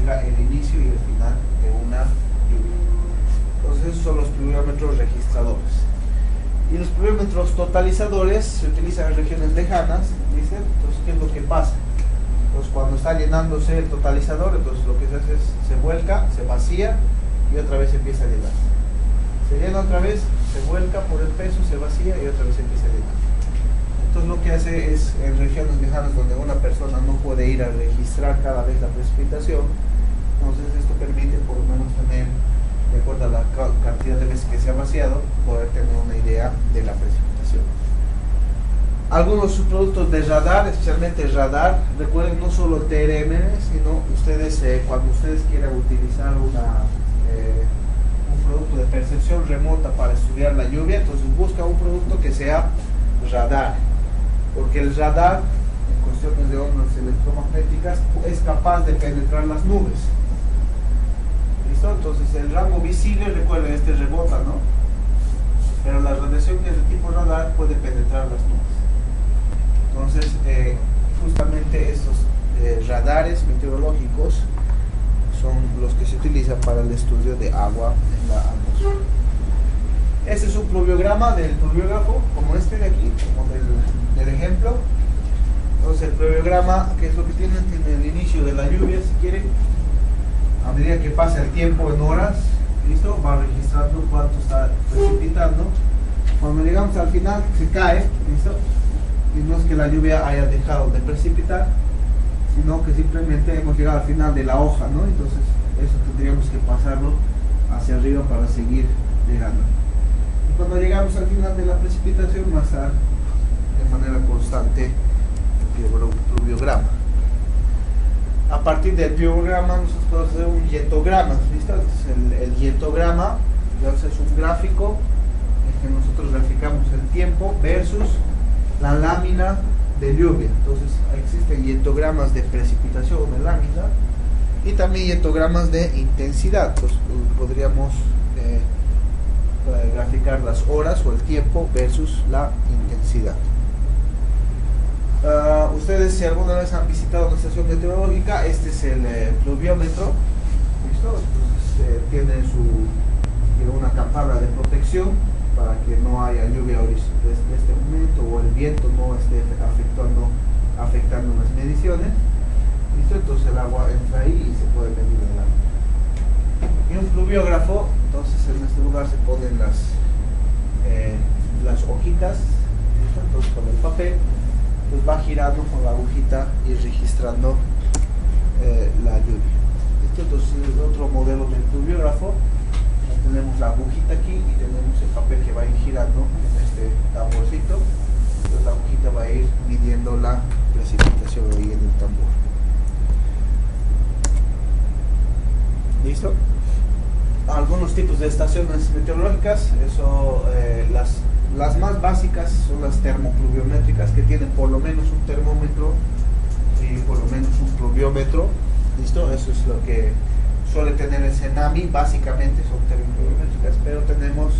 indica el inicio y el final de una lluvia. Entonces esos son los pluviómetros registradores. Y los pluviómetros totalizadores se utilizan en regiones lejanas, ¿viste? Entonces, ¿qué es lo que pasa? Entonces, cuando está llenándose el totalizador, entonces lo que se hace es se vuelca, se vacía y otra vez empieza a llenar. Se llena otra vez, se vuelca por el peso, se vacía y otra vez empieza a llenar. Entonces, lo que hace es en regiones lejanas donde una persona no puede ir a registrar cada vez la precipitación, entonces esto permite por lo menos tener, de acuerdo a la cantidad de veces que se ha vaciado, poder tener una idea de la precipitación. Algunos subproductos de radar, especialmente radar, recuerden no solo TRM, sino ustedes cuando ustedes quieran utilizar un producto de percepción remota para estudiar la lluvia, entonces busca un producto que sea radar, porque el radar en cuestiones de ondas electromagnéticas es capaz de penetrar las nubes. ¿Listo? Entonces el rango visible, recuerden, este rebota, ¿no? Pero la radiación que es de tipo radar puede penetrar las nubes. Entonces, justamente estos radares meteorológicos son los que se utilizan para el estudio de agua en la atmósfera. Este es un pluviograma del pluviógrafo, como este de aquí, como del ejemplo. Entonces el pluviograma, ¿qué es lo que tiene? Tiene el inicio de la lluvia, si quieren. A medida que pasa el tiempo en horas, ¿listo? Va registrando cuánto está precipitando. Cuando llegamos al final, se cae, ¿listo? Y no es que la lluvia haya dejado de precipitar, sino que simplemente hemos llegado al final de la hoja, ¿no? Entonces eso tendríamos que pasarlo hacia arriba para seguir llegando. Y cuando llegamos al final de la precipitación va a estar de manera constante el pluviograma. A partir del pluviograma nosotros podemos hacer un yetograma, ¿listo? Entonces el yetograma es un gráfico en que nosotros graficamos el tiempo versus la lámina de lluvia. Entonces existen yetogramas de precipitación de lámina y también yetogramas de intensidad. Entonces podríamos graficar las horas o el tiempo versus la intensidad. Ustedes, si alguna vez han visitado una estación meteorológica, este es el pluviómetro, ¿listo? Entonces tiene una campana de protección para que no haya lluvia desde este momento o el viento no esté afectando las mediciones. ¿Listo? Entonces el agua entra ahí y se puede medir el agua. Y un pluviógrafo, entonces en este lugar se ponen las hojitas, ¿listo? Entonces con el papel pues va girando con la agujita y registrando la lluvia. ¿Listo? Entonces el otro modelo del pluviógrafo, tenemos la agujita aquí y tenemos el papel que va a ir girando en este tamborcito. Entonces la agujita va a ir midiendo la precipitación ahí en el tambor. ¿Listo? Algunos tipos de estaciones meteorológicas, las más básicas son las termopluviométricas, que tienen por lo menos un termómetro y por lo menos un pluviómetro. ¿Listo? Eso es lo que suele tener el CENAMI, básicamente son termopluviométricas, pero tenemos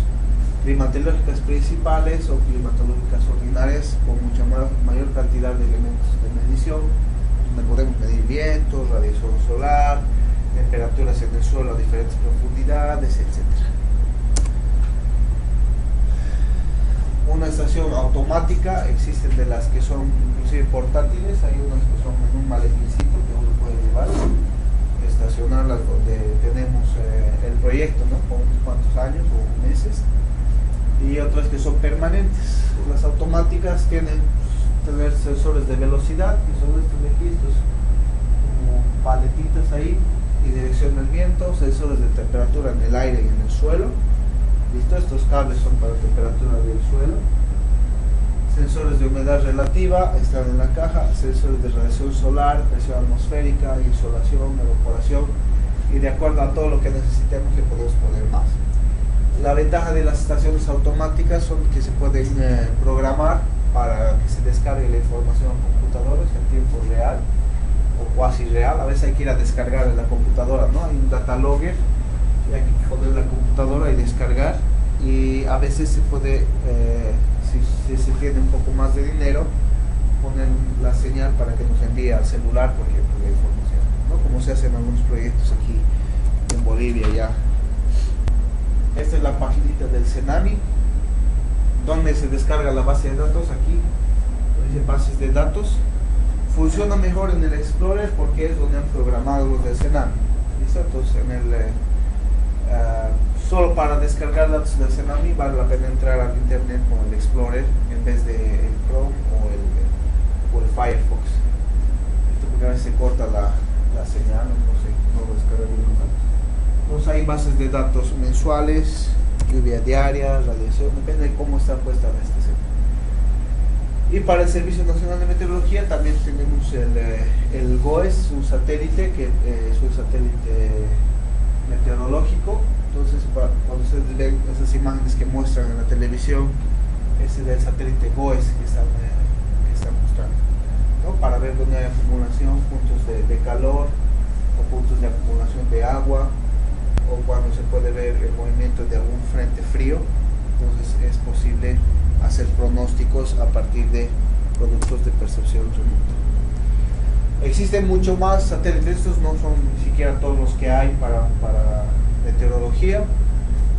climatológicas principales o climatológicas ordinarias con mucha mayor cantidad de elementos de medición, donde podemos medir vientos, radiación solar, temperaturas en el suelo a diferentes profundidades, etc. Una estación automática, existen de las que son inclusive portátiles, hay unas que son en un maletíncito que uno puede llevar, estacionarlas donde tenemos el proyecto, ¿no? Con unos cuantos años o meses, y otras que son permanentes. Las automáticas tienen tener sensores de velocidad, que son estos de aquí, estos como paletitas ahí, y dirección del viento, sensores de temperatura en el aire y en el suelo. ¿Listo? Estos cables son para temperatura del suelo. Sensores de humedad relativa están en la caja, sensores de radiación solar, presión atmosférica, insolación, evaporación, y de acuerdo a todo lo que necesitemos le podemos poner más. La ventaja de las estaciones automáticas son que se pueden programar para que se descargue la información a computadores en tiempo real o cuasi real. A veces hay que ir a descargar en la computadora, ¿no? Hay un data logger y hay que poner la computadora y descargar, y a veces se puede si se tiene un poco más de dinero, poner la señal para que nos envíe al celular, por ejemplo, la información, ¿no? Como como se hacen algunos proyectos aquí en Bolivia ya. Esta es la paginita del Cenami, donde se descarga la base de datos. Aquí dice bases de datos. Funciona mejor en el Explorer porque es donde han programado los del Cenami. ¿Listo? Entonces solo para descargar datos del Cenami vale la pena entrar al internet con el Explorer en vez de el Chrome o el Firefox. Esto porque a veces se corta la señal, no sé, no lo descarga bien los datos. Entonces hay bases de datos mensuales, lluvia diaria, radiación, depende de cómo está puesta la estación. Y para el Servicio Nacional de Meteorología también tenemos el GOES, un satélite que es un satélite meteorológico. Entonces cuando ustedes ven esas imágenes que muestran en la televisión, ese es el satélite GOES que están mostrando, ¿no? Para ver dónde hay acumulación, puntos de calor o puntos de acumulación de agua, o cuando se puede ver el movimiento de algún frente frío. Entonces es posible hacer pronósticos a partir de productos de percepción remota. Existen mucho más satélites, estos no son ni siquiera todos los que hay para meteorología.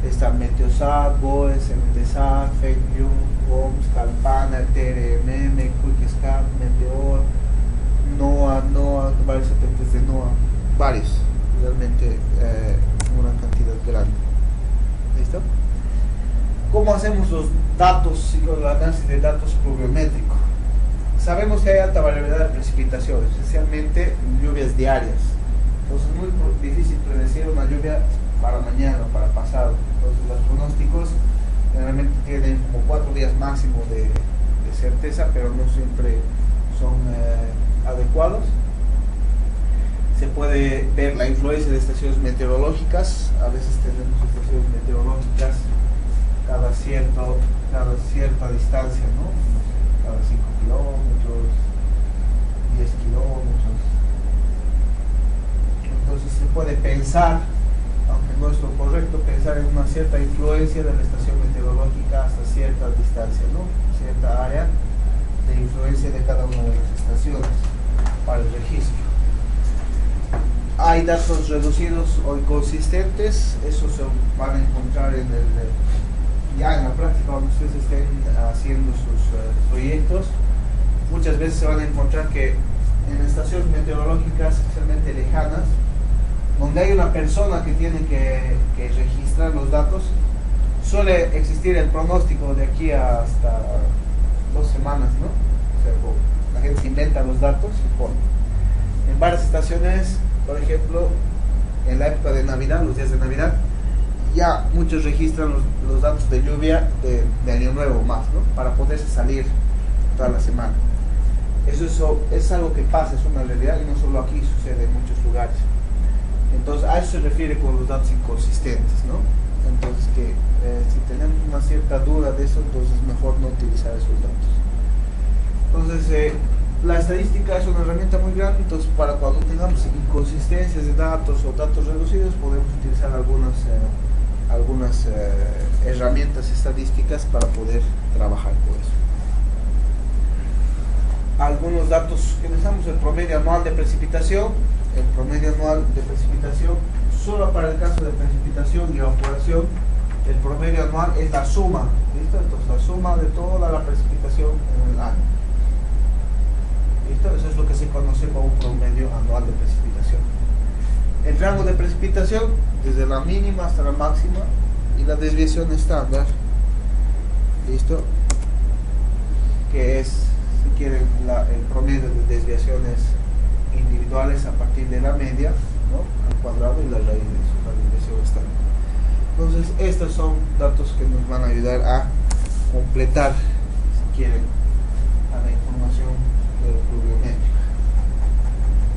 Está Meteosat, GOES, MDSat, FakeView, OMS, Calpana, TRMM, QuickSat, Meteor, NOAA, varios satélites de NOAA, varios, realmente una cantidad grande. ¿Listo? ¿Cómo hacemos los datos y el análisis de datos pluviométrico? Sabemos que hay alta variabilidad de precipitación, especialmente lluvias diarias. Entonces es muy difícil predecir una lluvia para mañana o para pasado. Entonces los pronósticos generalmente tienen como 4 días máximo de certeza, pero no siempre son adecuados. Se puede ver la influencia de estaciones meteorológicas. A veces tenemos estaciones meteorológicas cada cierta distancia, ¿no? Cada 5 kilómetros, 10 kilómetros. Entonces se puede pensar, aunque no es lo correcto, pensar en una cierta influencia de la estación meteorológica hasta cierta distancia, ¿no? Cierta área de influencia de cada una de las estaciones para el registro. Hay datos reducidos o inconsistentes, eso se van a encontrar ya en la práctica cuando ustedes estén haciendo sus proyectos. Muchas veces se van a encontrar que en estaciones meteorológicas, especialmente lejanas, donde hay una persona que tiene que registrar los datos, suele existir el pronóstico de aquí hasta 2 semanas, ¿no? O sea, la gente se inventa los datos y pone. En varias estaciones, por ejemplo, en la época de Navidad, los días de Navidad, ya muchos registran los datos de lluvia de Año Nuevo más, ¿no? Para poderse salir toda la semana. Eso es algo que pasa, es una realidad, y no solo aquí, sucede en muchos lugares. Entonces a eso se refiere con los datos inconsistentes, ¿no? Entonces que si tenemos una cierta duda de eso, entonces es mejor no utilizar esos datos. Entonces la estadística es una herramienta muy grande, entonces para cuando tengamos inconsistencias de datos o datos reducidos, podemos utilizar algunas herramientas estadísticas para poder trabajar con eso. Algunos datos que necesitamos: el promedio anual de precipitación. El promedio anual de precipitación, solo para el caso de precipitación y evaporación, el promedio anual es la suma, ¿listo? Entonces la suma de toda la precipitación en el año, ¿listo? Eso es lo que se conoce como un promedio anual de precipitación. El rango de precipitación, desde la mínima hasta la máxima, y la desviación estándar, ¿listo? Que es, si quieren, el promedio de desviaciones individuales a partir de la media, ¿no? Al cuadrado, y la raíz de eso, la desviación estándar. Entonces estos son datos que nos van a ayudar a completar, si quieren, a la información pluviométrica.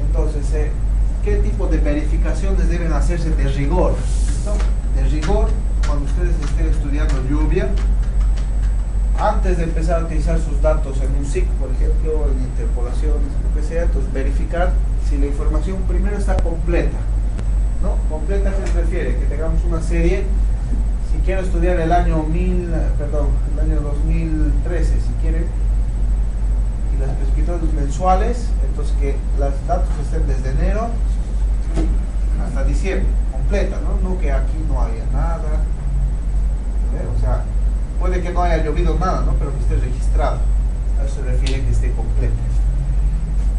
Entonces, ¿qué tipo de verificaciones deben hacerse de rigor? ¿Listo? De rigor, cuando ustedes estén estudiando lluvia, antes de empezar a utilizar sus datos en un SIC, por ejemplo, en interpolaciones, lo que sea, entonces verificar si la información primero está completa, ¿no? Completa, ¿a qué se refiere? Que tengamos una serie. Si quiero estudiar el año 2013, si quieren, y las precipitaciones mensuales, entonces que los datos estén desde enero diciembre, completa, no que aquí no haya nada, o sea, puede que no haya llovido nada, ¿no? Pero que esté registrado, a eso se refiere que esté completa.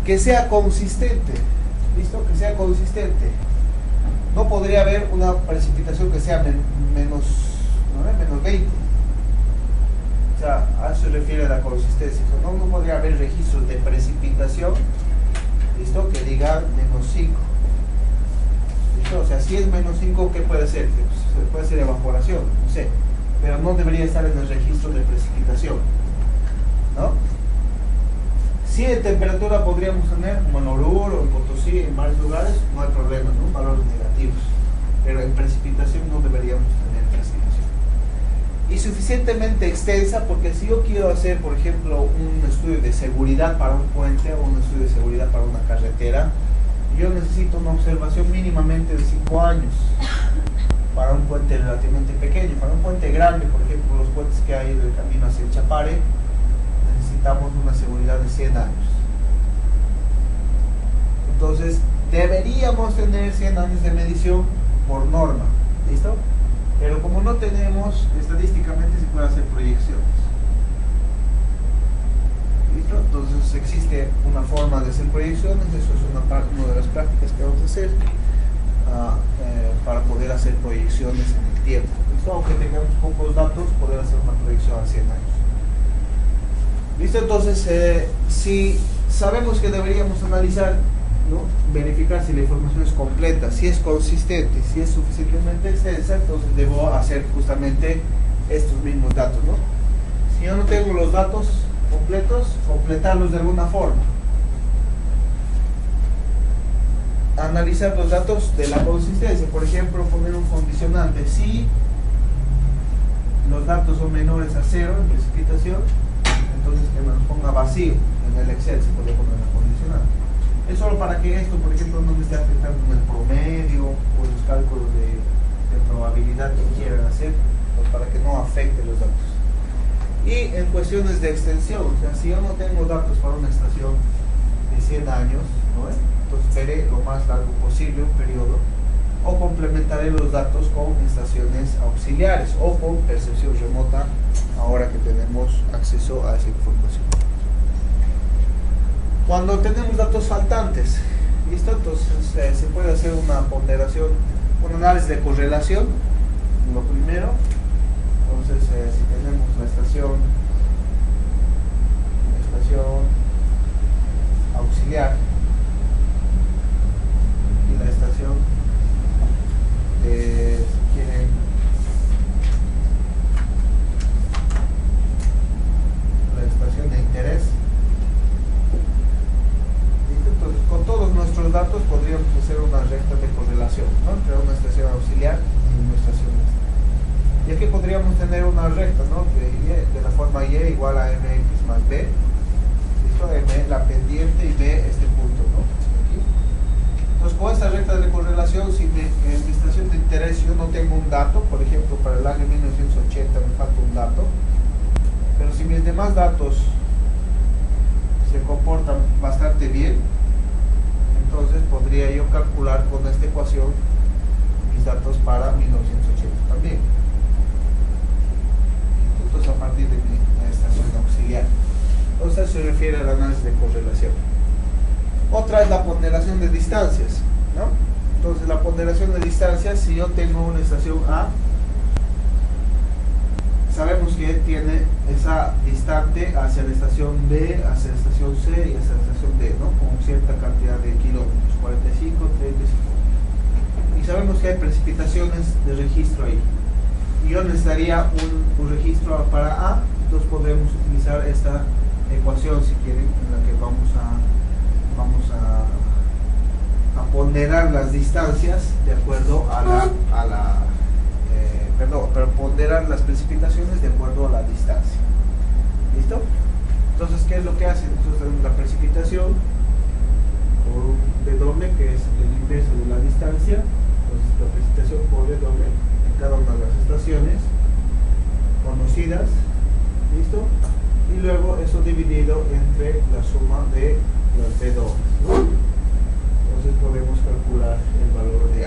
Que sea consistente, ¿listo? Que sea consistente. No podría haber una precipitación que sea menos 20. O sea, a eso se refiere la consistencia. No podría haber registros de precipitación, ¿listo? Que diga menos 5. ¿Listo? O sea, si es menos 5, ¿qué puede ser? Pues, puede ser evaporación, no sé. Pero no debería estar en el registro de precipitación, ¿no? Si en temperatura podríamos tener, como en Oruro o en Potosí, en varios lugares, no hay problema, ¿no? Valores negativos. Pero en precipitación no deberíamos tener precipitación. Y suficientemente extensa, porque si yo quiero hacer, por ejemplo, un estudio de seguridad para un puente o un estudio de seguridad para una carretera, yo necesito una observación mínimamente de 5 años para un puente relativamente pequeño. Para un puente grande, por ejemplo, los puentes que hay del camino hacia el Chapare, necesitamos una seguridad de 100 años. Entonces, deberíamos tener 100 años de medición por norma, ¿listo? Pero como no tenemos, estadísticamente se pueden hacer proyecciones, ¿listo? Entonces existe una forma de hacer proyecciones, eso es una de las prácticas que vamos a hacer para poder hacer proyecciones en el tiempo, ¿listo? Aunque tengamos pocos datos, poder hacer una proyección a 100 años. ¿Listo? Entonces, si sabemos que deberíamos analizar, ¿no? Verificar si la información es completa, si es consistente, si es suficientemente extensa, entonces debo hacer justamente estos mismos datos, ¿no? Si yo no tengo los datos completos, completarlos de alguna forma. Analizar los datos de la consistencia, por ejemplo, poner un condicionante. Si los datos son menores a 0 en precipitación, entonces que me los ponga vacío en el Excel, se puede poner la condicionante. Es solo para que esto, por ejemplo, no me esté afectando en el promedio o los cálculos de probabilidad que quieran hacer, pues para que no afecte los datos. Y en cuestiones de extensión, o sea, si yo no tengo datos para una estación de 100 años, ¿no? Entonces veré lo más largo posible un periodo, o complementaré los datos con estaciones auxiliares o con percepción remota, ahora que tenemos acceso a esa información. Cuando tenemos datos faltantes, ¿listo? Entonces se puede hacer una ponderación, un análisis de correlación, lo primero. Entonces si tenemos la estación auxiliar y la estación de, si quieren, la estación de interés, entonces con todos nuestros datos podríamos hacer una recta de correlación, ¿no? Entre una estación auxiliar y una estación de... Y aquí podríamos tener una recta, ¿no? De la forma Y igual a mx más b, ¿listo? M la pendiente y b este punto, ¿no? Aquí. Entonces con esta recta de correlación, si en mi estación de interés yo no tengo un dato, por ejemplo para el año 1980 me falta un dato, pero si mis demás datos se comportan bastante bien, entonces podría yo calcular con esta ecuación mis datos para 1980 también. Entonces a partir de mi estación auxiliar. Entonces se refiere al análisis de correlación. Otra es la ponderación de distancias, ¿no? Entonces la ponderación de distancias, si yo tengo una estación A, sabemos que tiene esa distante hacia la estación B, hacia la estación C y hacia la estación D, ¿no? Con cierta cantidad de kilómetros, 45, 35. Y sabemos que hay precipitaciones de registro ahí. Y yo necesitaría un registro para A, entonces podemos utilizar esta ecuación, si quieren, en la que vamos a ponderar las distancias de acuerdo a pero ponderar las precipitaciones de acuerdo a la distancia. ¿Listo? Entonces, ¿qué es lo que hace? Nosotros tenemos la precipitación por un W, que es el inverso de la distancia. Entonces, la precipitación por W en cada una de las estaciones conocidas. ¿Listo? Y luego eso dividido entre la suma de las W. Entonces podemos calcular el valor de A.